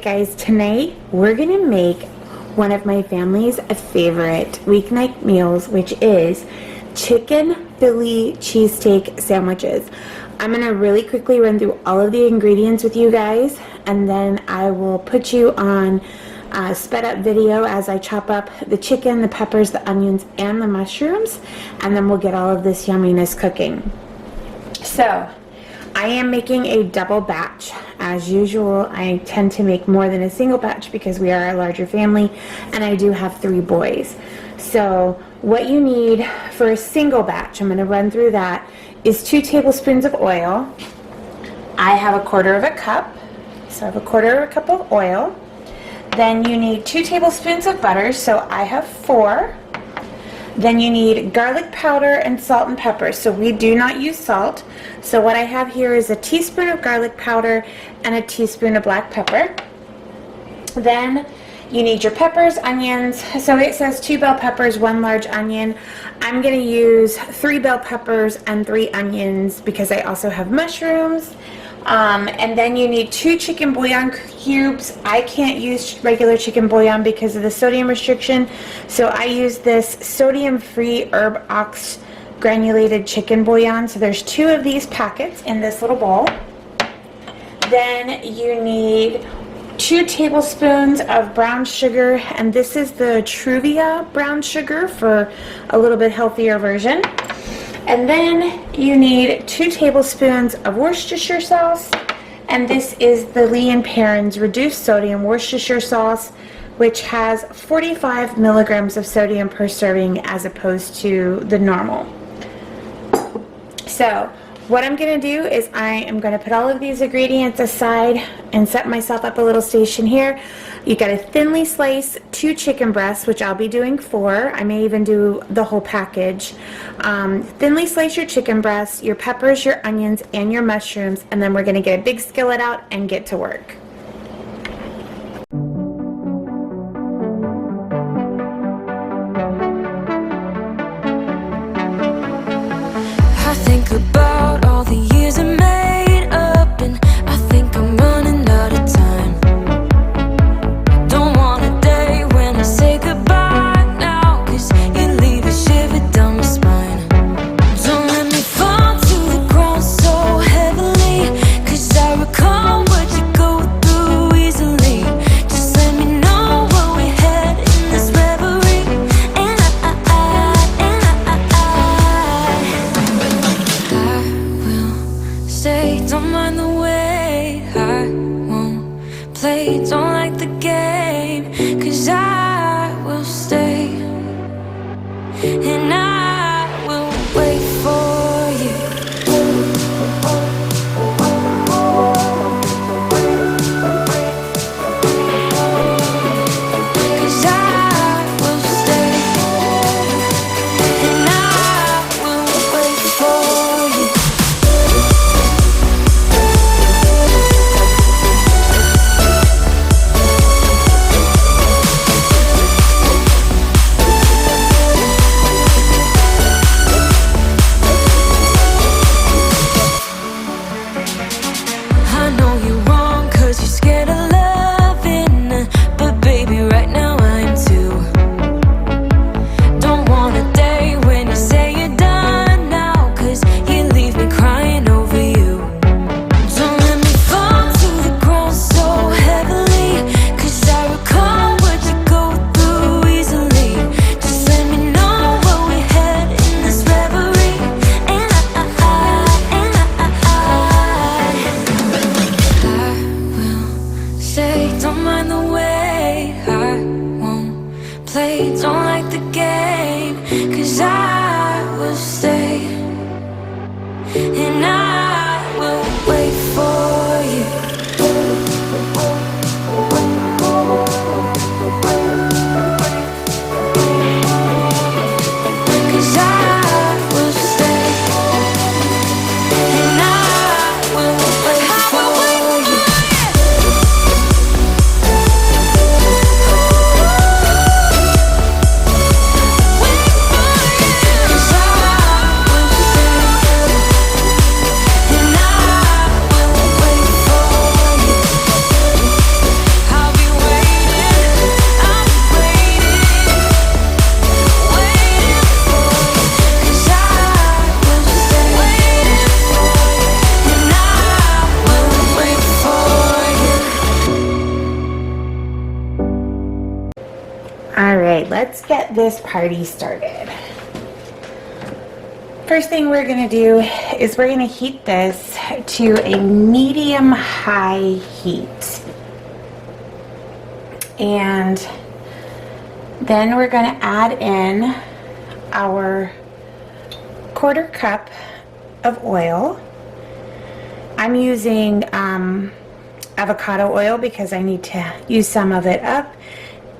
guys, tonight we're gonna make one of my family's favorite weeknight meals, which is chicken Philly cheesesteak sandwiches. I'm gonna really quickly run through all of the ingredients with you guys, and then I will put you on a sped up video as I chop up the chicken, the peppers, the onions, and the mushrooms, and then we'll get all of this yumminess cooking. So I am making a double batch. As usual, I tend to make more than a single batch because we are a larger family and I do have 3 boys. So what you need for a single batch, I'm going to run through that, is 2 tablespoons of oil. I have 1/4 cup, so I have 1/4 cup of oil. Then you need 2 tablespoons of butter, so I have 4. Then you need garlic powder and salt and pepper. So we do not use salt. So what I have here is a teaspoon of garlic powder and a teaspoon of black pepper. Then you need your peppers, onions. So it says 2 bell peppers, 1 large onion. I'm going to use 3 bell peppers and 3 onions because I also have mushrooms. And then you need 2 chicken bouillon cubes. I can't use regular chicken bouillon because of the sodium restriction, so I use this sodium-free herb ox granulated chicken bouillon. So there's 2 of these packets in this little bowl. Then you need 2 tablespoons of brown sugar, and this is the Truvia brown sugar for a little bit healthier version. And then you need 2 tablespoons of Worcestershire sauce, and this is the Lee & Perrins reduced sodium Worcestershire sauce, which has 45 milligrams of sodium per serving as opposed to the normal. So what I'm going to do is I am going to put all of these ingredients aside and set myself up a little station here. You got to thinly slice 2 chicken breasts, which I'll be doing 4. I may even do the whole package. Thinly slice your chicken breasts, your peppers, your onions, and your mushrooms, and then we're going to get a big skillet out and get to work. I think about all the years I made up, and I think I'm running out of time. Don't want a day when I say goodbye now, 'cause you leave a shiver down my spine. Don't let me fall to the ground so heavily, 'cause I recall what you go through easily. Just let me know where we head in this reverie, and I will stay, don't mind the wait. I won't play, don't like the game, 'cause I will stay, and I will wait for you. 'Cause I will stay, and I will wait for you. I know you're wrong 'cause you're scared of loving, but baby right now I am too. Don't want a day when you say you're done now, 'cause you leave me crying over you. Don't let me fall to the ground so heavily, 'cause I recall what you go through easily. Just let me know where we head in this reverie, and I will say, don't mind the wait. I won't play, don't like the game, 'cause I will stay, and I will wait for you. 'Cause I will stay, and I will wait for you. Cause I will stay, All right, let's get this party started. First thing we're gonna do is we're gonna heat this to a medium-high heat. And then we're gonna add in our 1/4 cup of oil. I'm using avocado oil because I need to use some of it up.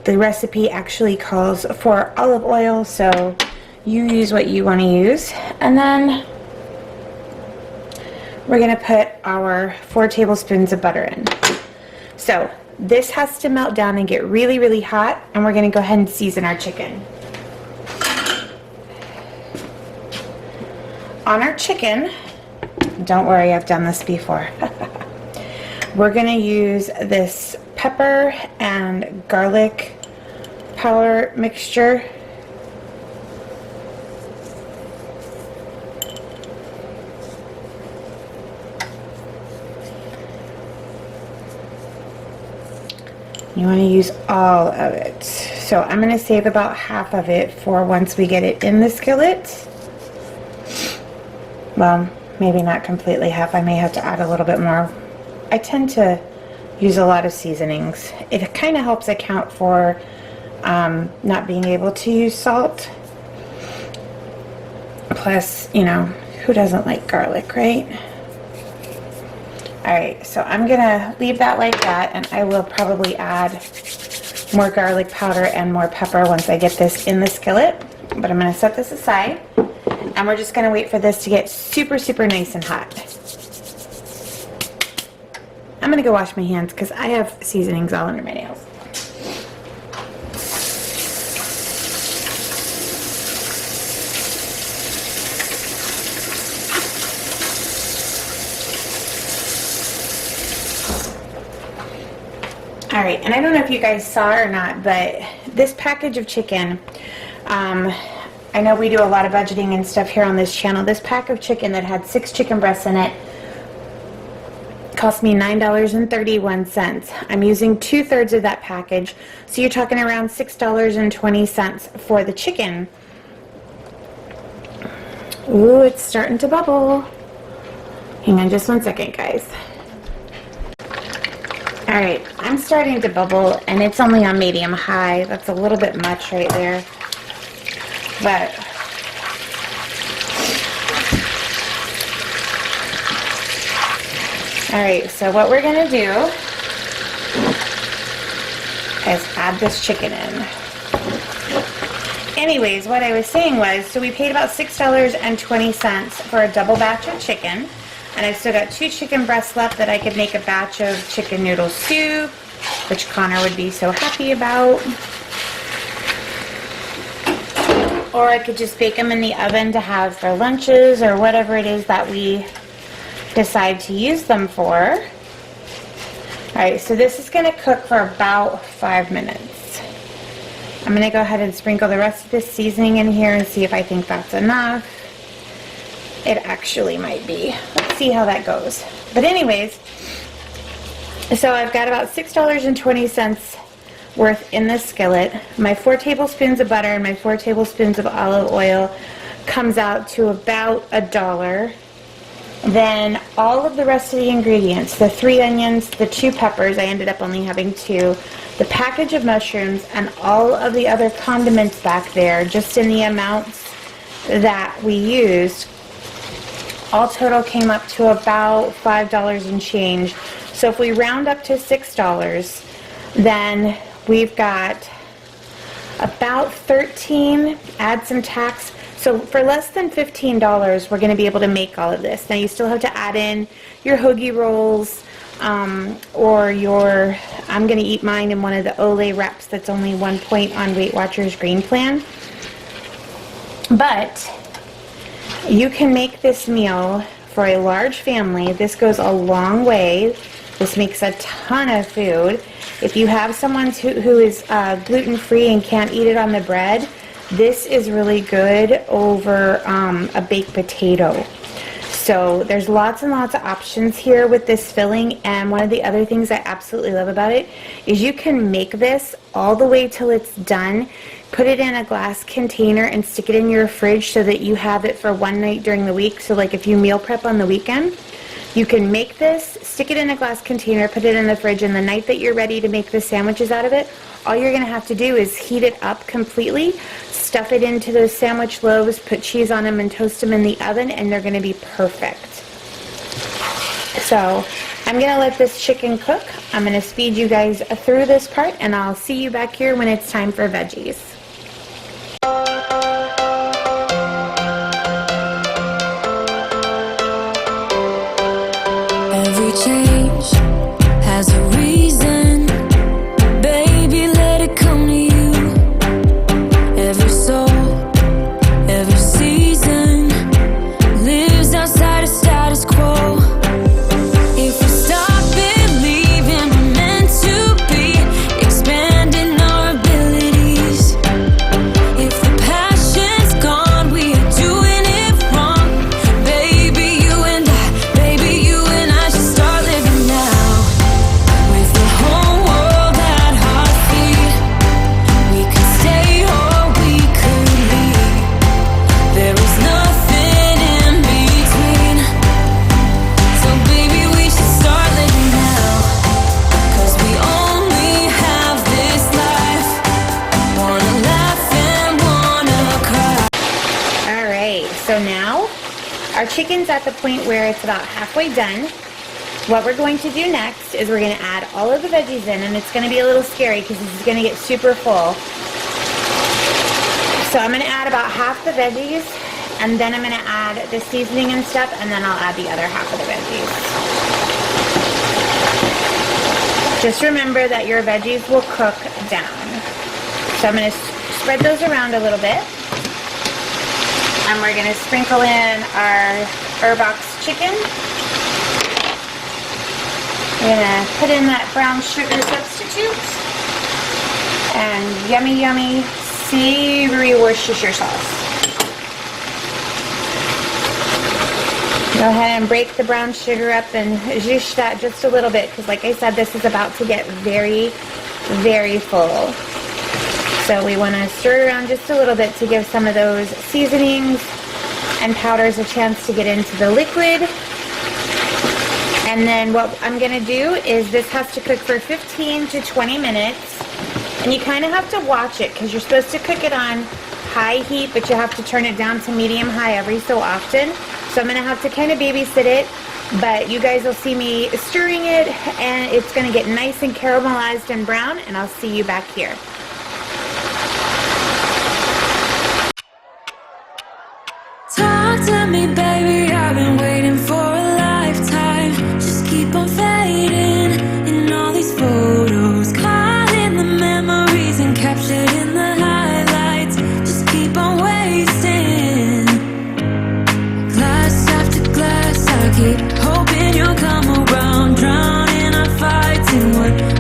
The recipe actually calls for olive oil, so you use what you want to use. And then we're going to put our 4 tablespoons of butter in. So this has to melt down and get really, really hot, and we're going to go ahead and season our chicken. On our chicken, don't worry, I've done this before. We're going to use this pepper and garlic powder mixture. You want to use all of it. So I'm going to save about half of it for once we get it in the skillet. Well, maybe not completely half. I may have to add a little bit more. I tend to use a lot of seasonings. It kind of helps account for not being able to use salt. Plus, you know, who doesn't like garlic, right? Alright, so I'm gonna leave that like that, and I will probably add more garlic powder and more pepper once I get this in the skillet. But I'm gonna set this aside, and we're just gonna wait for this to get super, super nice and hot. I'm gonna go wash my hands because I have seasonings all under my nails. Alright, and I don't know if you guys saw or not, but this package of chicken, I know we do a lot of budgeting and stuff here on this channel. This pack of chicken that had 6 chicken breasts in it cost me $9.31. I'm using 2/3 of that package, so you're talking around $6.20 for the chicken. Ooh, it's starting to bubble. Hang on just one second, guys. Alright, I'm starting to bubble, and it's only on medium high. That's a little bit much right there. But alright, so what we're going to do is add this chicken in. Anyways, what I was saying was, so we paid about $6.20 for a double batch of chicken. And I've still got 2 chicken breasts left that I could make a batch of chicken noodle soup, which Connor would be so happy about. Or I could just bake them in the oven to have for lunches or whatever it is that we decide to use them for. Alright, so this is going to cook for about 5 minutes. I'm going to go ahead and sprinkle the rest of this seasoning in here and see if I think that's enough. It actually might be. Let's see how that goes. But anyways, so I've got about $6.20 worth in this skillet. My 4 tablespoons of butter and my 4 tablespoons of olive oil comes out to about $1. Then all of the rest of the ingredients, the 3 onions, the 2 peppers, I ended up only having 2, the package of mushrooms, and all of the other condiments back there, just in the amounts that we used, all total came up to about $5 and change. So if we round up to $6, then we've got about $13, add some tax. So for less than $15, we're going to be able to make all of this. Now you still have to add in your hoagie rolls, or your, I'm going to eat mine in one of the Olay wraps that's only 1 point on Weight Watchers Green Plan. But you can make this meal for a large family. This goes a long way. This makes a ton of food. If you have someone who is gluten-free and can't eat it on the bread, this is really good over a baked potato. So there's lots and lots of options here with this filling, and one of the other things I absolutely love about it is you can make this all the way till it's done, put it in a glass container and stick it in your fridge so that you have it for one night during the week. So like if you meal prep on the weekend, you can make this, stick it in a glass container, put it in the fridge, and the night that you're ready to make the sandwiches out of it, all you're gonna have to do is heat it up completely, stuff it into those sandwich loaves, put cheese on them and toast them in the oven, and they're gonna be perfect. So I'm gonna let this chicken cook. I'm gonna speed you guys through this part, and I'll see you back here when it's time for veggies. Every change has a reason. Baby, let it come to you. Every soul, every season lives outside of status quo. If we stop believing we're meant to be, expanding our abilities. If the passion's gone, we are doing it wrong. Baby, you and I should start living now. With the whole world at our feet, we could stay or we could leave. There is nothing in between. So baby, we should start living now. 'Cause we only have this life. Wanna laugh and wanna cry. All right, so now our chicken's at the point where it's about halfway done. What we're going to do next is we're gonna add all of the veggies in, and it's gonna be a little scary because this is gonna get super full. So I'm gonna add about half the veggies, and then I'm gonna add the seasoning and stuff, and then I'll add the other half of the veggies. Just remember that your veggies will cook down. So I'm gonna spread those around a little bit. And we're gonna sprinkle in our Herbox chicken. We're gonna put in that brown sugar substitute. And yummy, yummy, savory Worcestershire sauce. Go ahead and break the brown sugar up and zhoosh that just a little bit, because like I said, this is about to get very, very full. So we want to stir it around just a little bit to give some of those seasonings and powders a chance to get into the liquid. And then what I'm going to do is this has to cook for 15 to 20 minutes. And you kind of have to watch it because you're supposed to cook it on high heat, but you have to turn it down to medium high every so often. So I'm going to have to kind of babysit it, but you guys will see me stirring it, and it's going to get nice and caramelized and brown, and I'll see you back here. Talk to me, baby, I've been waiting for a lifetime. Just keep on fading in all these photos, caught in the memories and captured in the highlights. Just keep on wasting glass after glass. I keep hoping you'll come around, drowning our fights in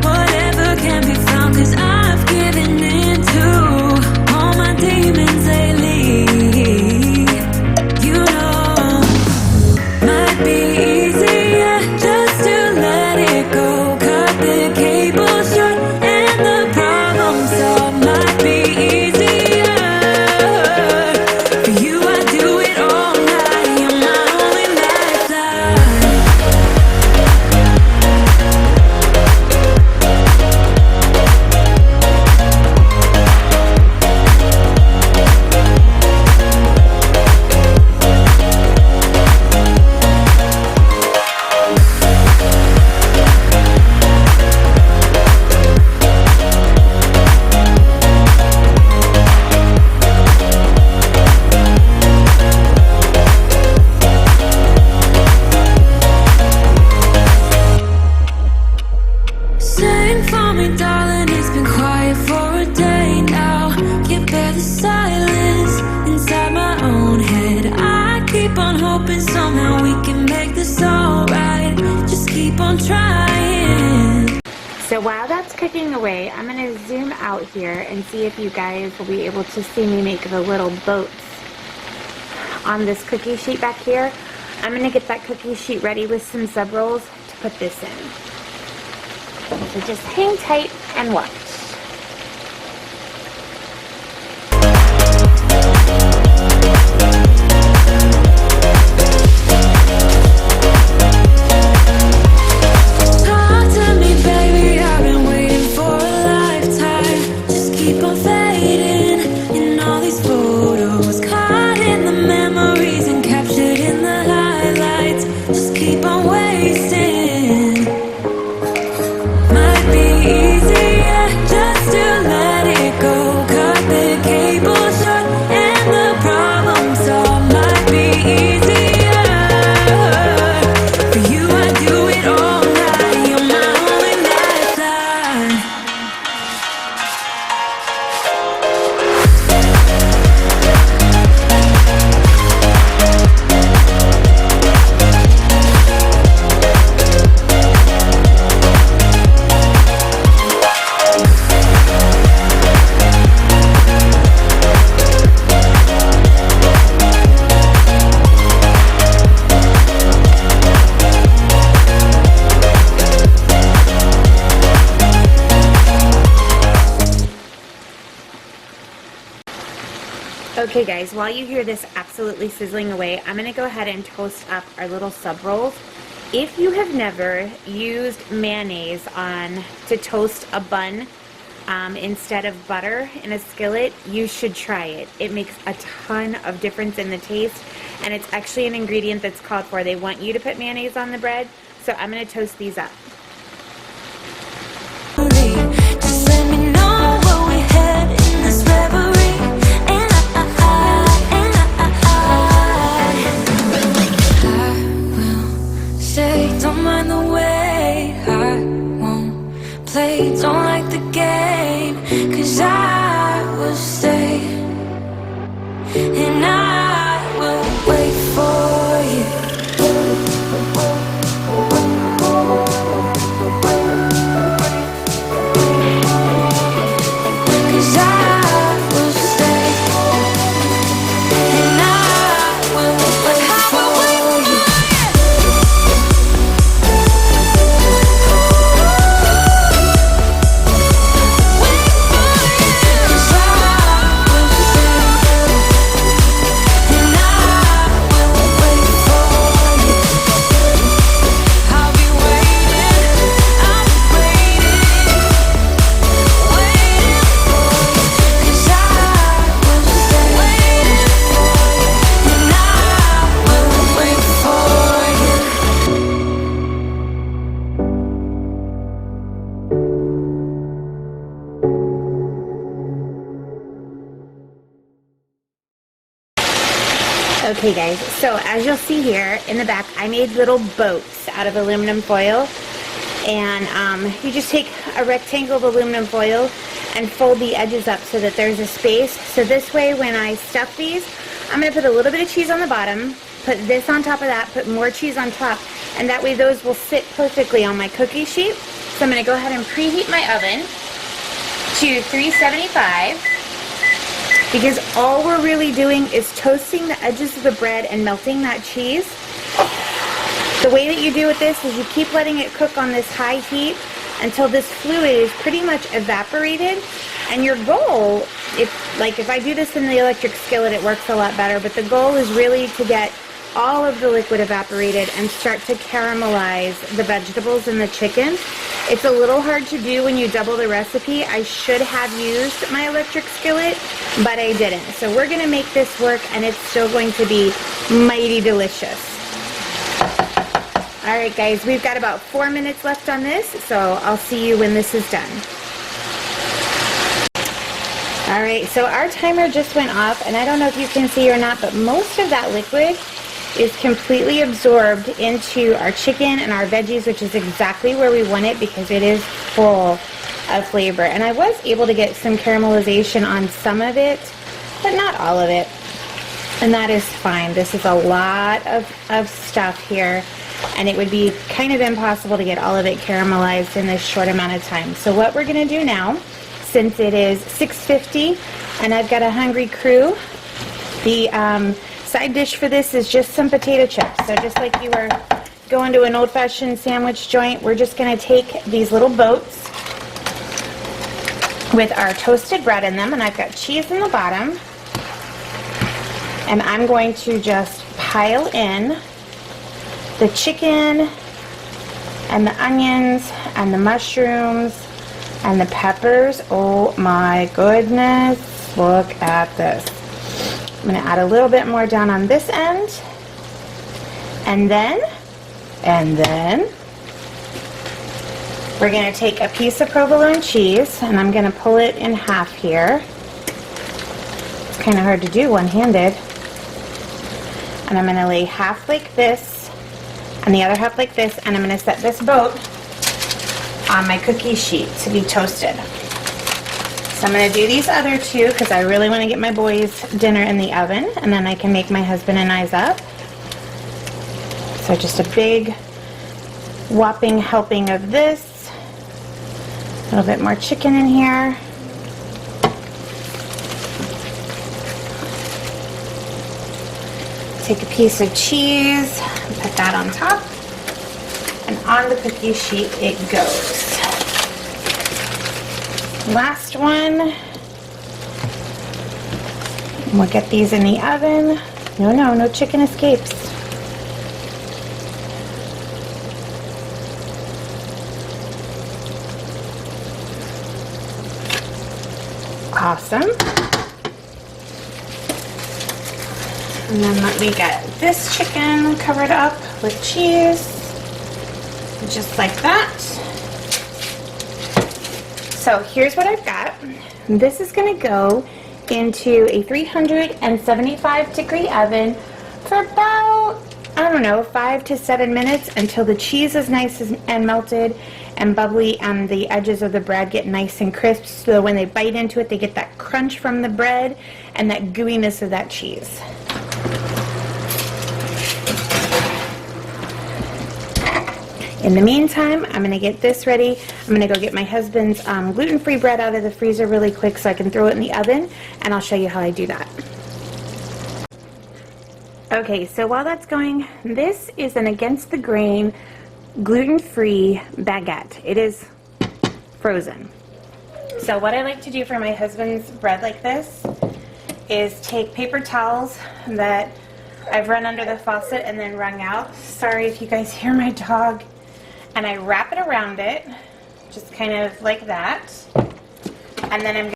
whatever can be found. 'Cause I've given in to all my demons lately. So while that's cooking away, I'm going to zoom out here and see if you guys will be able to see me make the little boats on this cookie sheet back here. I'm going to get that cookie sheet ready with some sub rolls to put this in. So just hang tight and watch. Okay guys, while you hear this absolutely sizzling away, I'm going to go ahead and toast up our little sub rolls. If you have never used mayonnaise to toast a bun instead of butter in a skillet, you should try it. It makes a ton of difference in the taste, and it's actually an ingredient that's called for. They want you to put mayonnaise on the bread, so I'm going to toast these up. Just let me know where we head in this reverie. Don't mind the way I won't play, don't like the game, 'cause I will stay and I will wait for you. Okay guys, so as you'll see here in the back, I made little boats out of aluminum foil, and you just take a rectangle of aluminum foil and fold the edges up so that there's a space. So this way when I stuff these, I'm going to put a little bit of cheese on the bottom, put this on top of that, put more cheese on top, and that way those will sit perfectly on my cookie sheet. So I'm going to go ahead and preheat my oven to 375. Because all we're really doing is toasting the edges of the bread and melting that cheese. The way that you do with this is you keep letting it cook on this high heat until this fluid is pretty much evaporated. And your goal, if I do this in the electric skillet, it works a lot better, but the goal is really to get all of the liquid evaporated and start to caramelize the vegetables and the chicken. It's a little hard to do when you double the recipe. I should have used my electric skillet, but I didn't. So we're going to make this work, and it's still going to be mighty delicious. Alright guys, we've got about 4 minutes left on this, so I'll see you when this is done. Alright, so our timer just went off, and I don't know if you can see or not, but most of that liquid is completely absorbed into our chicken and our veggies, which is exactly where we want it because it is full of flavor. And I was able to get some caramelization on some of it, but not all of it. And that is fine. This is a lot of stuff here, and it would be kind of impossible to get all of it caramelized in this short amount of time. So what we're going to do now, since it is 6:50 and I've got a hungry crew, the side dish for this is just some potato chips. So just like you were going to an old-fashioned sandwich joint, we're just going to take these little boats with our toasted bread in them, and I've got cheese in the bottom, and I'm going to just pile in the chicken and the onions and the mushrooms and the peppers. Oh my goodness, look at this. I'm going to add a little bit more down on this end, and then we're going to take a piece of provolone cheese, and I'm going to pull it in half here. It's kind of hard to do one-handed. And I'm going to lay half like this and the other half like this, and I'm going to set this boat on my cookie sheet to be toasted. So I'm going to do these other two because I really want to get my boys' dinner in the oven, and then I can make my husband and I's up. So just a big whopping helping of this. A little bit more chicken in here. Take a piece of cheese, put that on top, and on the cookie sheet it goes. Last one. We'll get these in the oven. No chicken escapes. Awesome. And then let me get this chicken covered up with cheese, just like that. So here's what I've got. This is going to go into a 375-degree oven for about, I don't know, 5 to 7 minutes until the cheese is nice and melted and bubbly, and the edges of the bread get nice and crisp, so when they bite into it they get that crunch from the bread and that gooiness of that cheese. In the meantime, I'm going to get this ready. I'm going to go get my husband's gluten-free bread out of the freezer really quick so I can throw it in the oven, and I'll show you how I do that. Okay, so while that's going, this is an against the grain gluten-free baguette. It is frozen. So what I like to do for my husband's bread like this is take paper towels that I've run under the faucet and then wrung out. Sorry if you guys hear my dog. And I wrap it around it, just kind of like that. And then I'm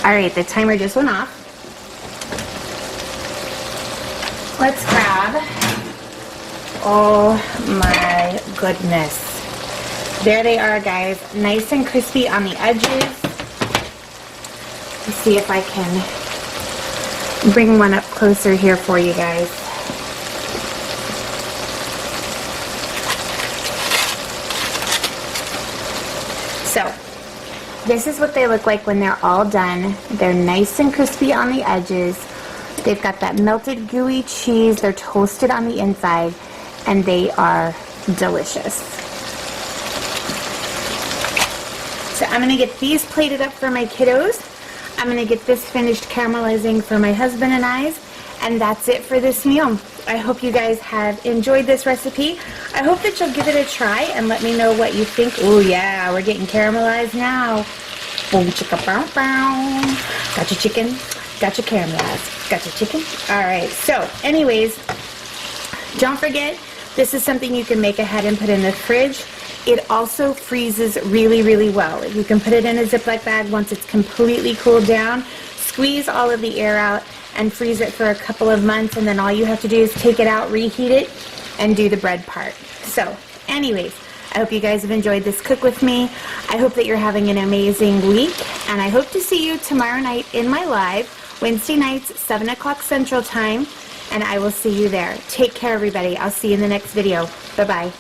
Alright, the timer just went off. Let's grab, oh my goodness. There they are, guys, nice and crispy on the edges. Let's see if I can bring one up closer here for you guys. So, this is what they look like when they're all done. They're nice and crispy on the edges. They've got that melted gooey cheese. They're toasted on the inside, and they are delicious. So I'm going to get these plated up for my kiddos. I'm going to get this finished caramelizing for my husband and I's, and that's it for this meal. I hope you guys have enjoyed this recipe. I hope that you'll give it a try and let me know what you think. Oh yeah, we're getting caramelized now. Boom, chicka, bow, bow. Got your chicken, got your caramelized, got your chicken. All right, so anyways, don't forget, this is something you can make ahead and put in the fridge. It also freezes really, really well. You can put it in a Ziploc bag once it's completely cooled down, squeeze all of the air out, and freeze it for a couple of months, and then all you have to do is take it out, reheat it, and do the bread part. So, anyways, I hope you guys have enjoyed this cook with me. I hope that you're having an amazing week, and I hope to see you tomorrow night in my live, Wednesday nights, 7 o'clock Central Time, and I will see you there. Take care, everybody. I'll see you in the next video. Bye-bye.